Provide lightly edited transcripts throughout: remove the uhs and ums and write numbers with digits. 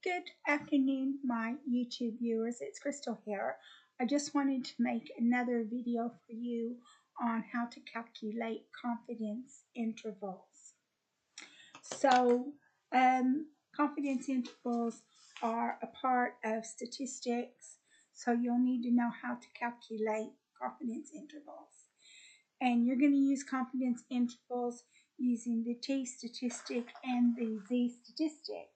Good afternoon, my YouTube viewers. It's Crystal here. I just wanted to make another video for you on how to calculate confidence intervals. So, confidence intervals are a part of statistics, so you'll need to know how to calculate confidence intervals. And you're going to use confidence intervals using the t-statistic and the z-statistic.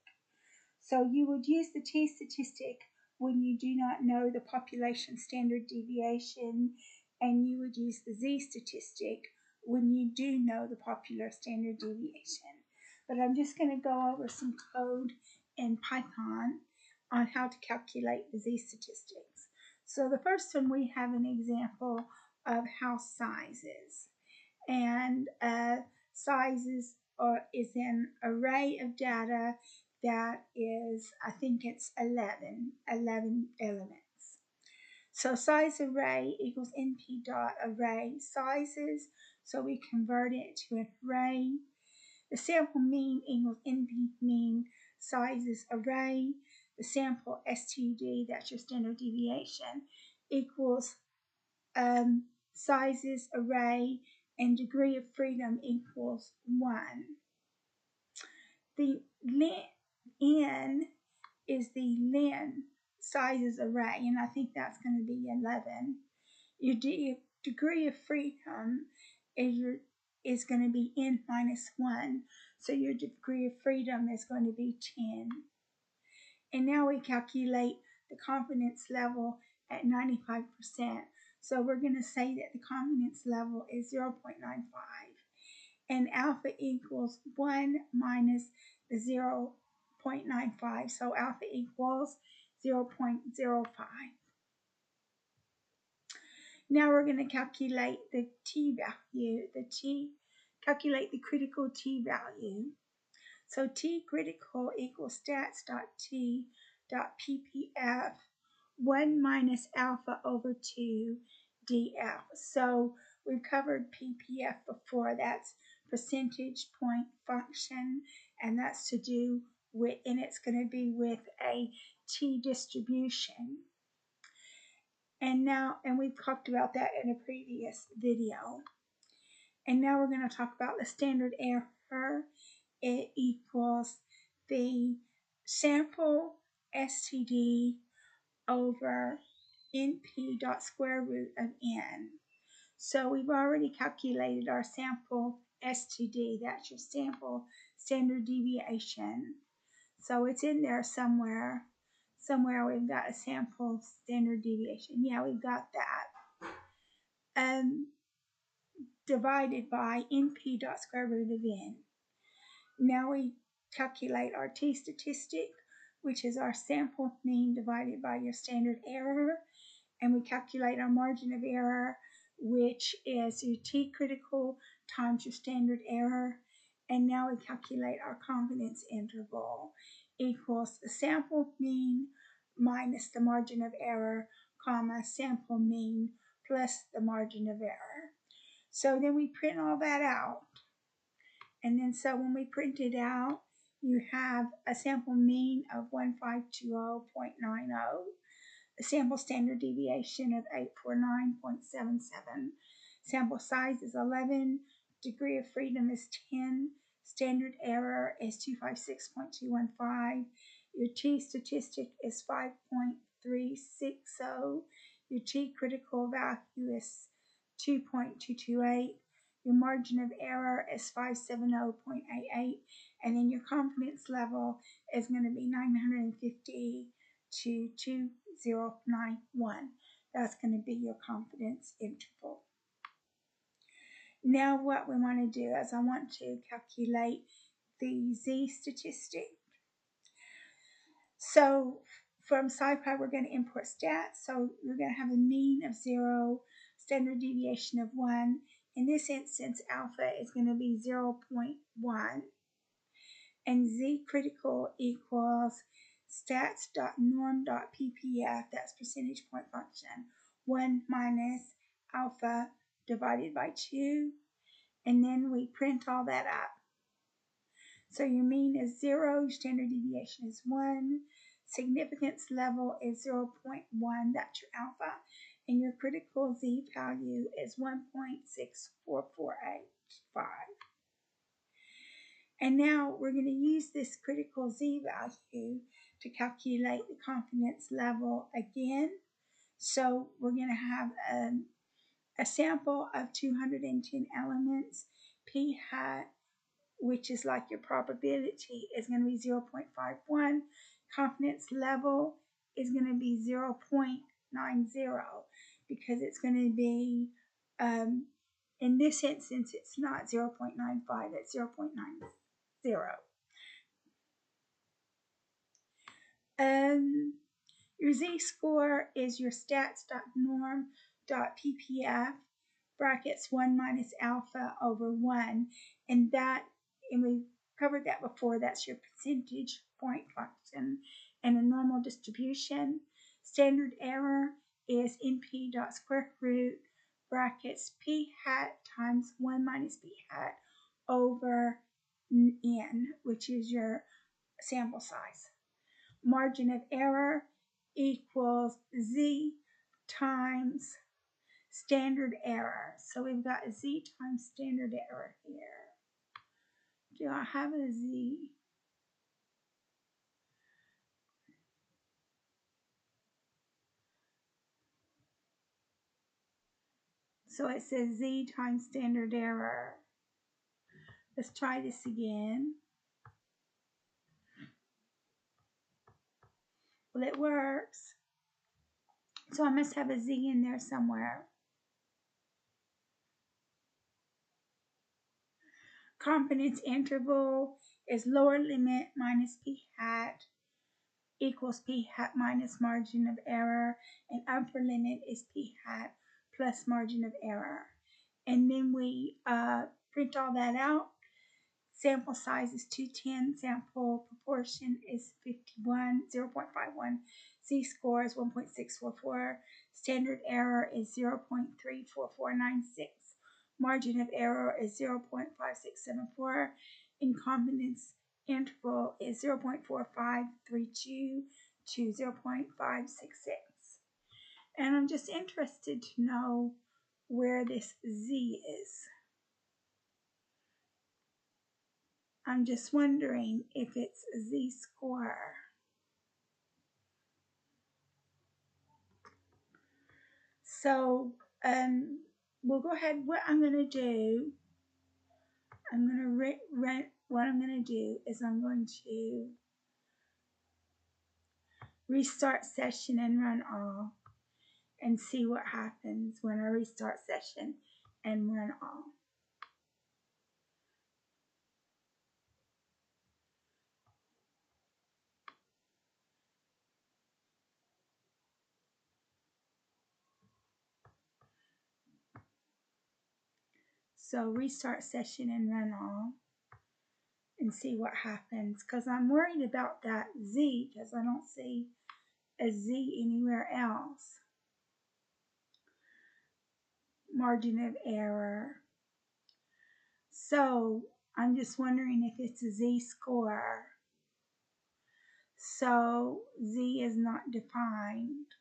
So you would use the t-statistic when you do not know the population standard deviation, and you would use the z-statistic when you do know the popular standard deviation. But I'm just going to go over some code in Python on how to calculate the z-statistics. So the first one, we have an example of house sizes. And sizes is an array of data that is, I think it's 11 elements. So size array equals np dot array sizes, so we convert it to an array. The sample mean equals np mean sizes array. The sample STD, that's your standard deviation, equals sizes array, and degree of freedom equals 1. The n is the len sizes array, and I think that's going to be 11. Your degree of freedom is going to be n minus 1, so your degree of freedom is going to be 10. And now we calculate the confidence level at 95%. So we're going to say that the confidence level is 0.95. And alpha equals 1 minus the 0.95. So alpha equals 0.05. Now we're going to calculate the t-value, calculate the critical t-value. So t critical equals stats.t.ppf 1 minus alpha over 2 df. So we've covered ppf before. That's percentage point function, and that's to do with, and it's going to be with a t distribution. And we've talked about that in a previous video. And now we're going to talk about the standard error. It equals the sample STD over np dot square root of n. So we've already calculated our sample STD. That's your sample standard deviation. So it's in there somewhere. Somewhere we've got a sample standard deviation. Yeah, we've got that. Divided by np dot square root of n. Now we calculate our t-statistic, which is our sample mean divided by your standard error, and we calculate our margin of error, which is your t-critical times your standard error. And now we calculate our confidence interval equals the sample mean minus the margin of error, comma, sample mean plus the margin of error. So then we print all that out. And then so when we print it out, you have a sample mean of 1520.90, a sample standard deviation of 849.77, sample size is 11, degree of freedom is 10, standard error is 256.215, your t-statistic is 5.360, your t-critical value is 2.228, your margin of error is 570.88, and then your confidence level is going to be 950 to 2091. That's going to be your confidence interval. Now what we want to do is I want to calculate the z-statistic. So from SciPy we're going to import stats. So we're going to have a mean of 0, standard deviation of 1. In this instance, alpha is going to be 0.1, and z critical equals stats.norm.ppf, that's percentage point function, 1 minus alpha divided by 2, and then we print all that up. So your mean is 0, your standard deviation is 1, significance level is 0.1, that's your alpha, and your critical z value is 1.6448. And now we're going to use this critical z value to calculate the confidence level again. So we're going to have a sample of 210 elements. P hat, which is like your probability, is going to be 0.51. Confidence level is going to be 0.90 because it's going to be, in this instance, it's not 0.95, it's 0.90. Your z-score is your stats.norm.ppf brackets 1 minus alpha over 1, and we've covered that before. That's your percentage point function and a normal distribution. Standard error is np.square root brackets p hat times 1 minus p hat over n, which is your sample size. Margin of error equals z times standard error. So we've got z times standard error here. Do I have a z? So it says z times standard error. Let's try this again. Well, it works. So I must have a z in there somewhere. Confidence interval is lower limit minus p hat equals p hat minus margin of error, and upper limit is p hat plus margin of error. And then we print all that out. Sample size is 210, sample proportion is 51, 0.51, z-score is 1.644, standard error is 0.34496, margin of error is 0.5674, and confidence interval is 0.4532 to 0.566. And I'm just interested to know where this z is. I'm just wondering if it's z-score. So we'll go ahead. What I'm going to do, I'm going to restart session and run all and see what happens when I restart session and run all. So restart session and run all and see what happens, because I'm worried about that z because I don't see a z anywhere else. Margin of error. So I'm just wondering if it's a z-score. So z is not defined.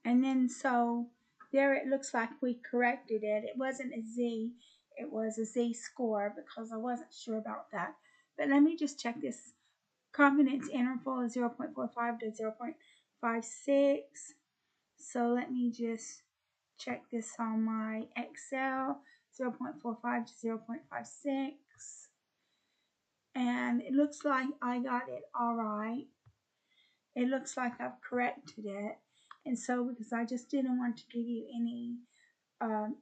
And then so there it looks like we corrected it. It wasn't a z, it was a z-score because I wasn't sure about that. But let me just check this. Confidence interval is 0.45 to 0.56. So let me just check this on my Excel. 0.45 to 0.56. And it looks like I got it all right. It looks like I've corrected it. And so, because I just didn't want to give you any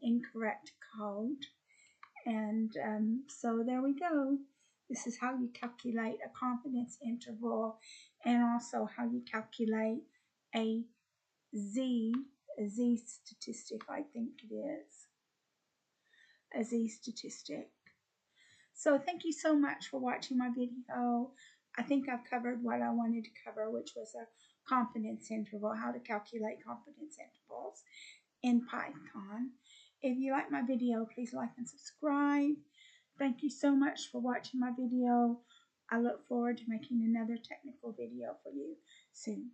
incorrect code. And so there we go. This is how you calculate a confidence interval, and also how you calculate a z statistic, I think it is, a z statistic. So thank you so much for watching my video. I think I've covered what I wanted to cover, which was a confidence interval, how to calculate confidence intervals in Python. If you like my video, please like and subscribe. Thank you so much for watching my video. I look forward to making another technical video for you soon.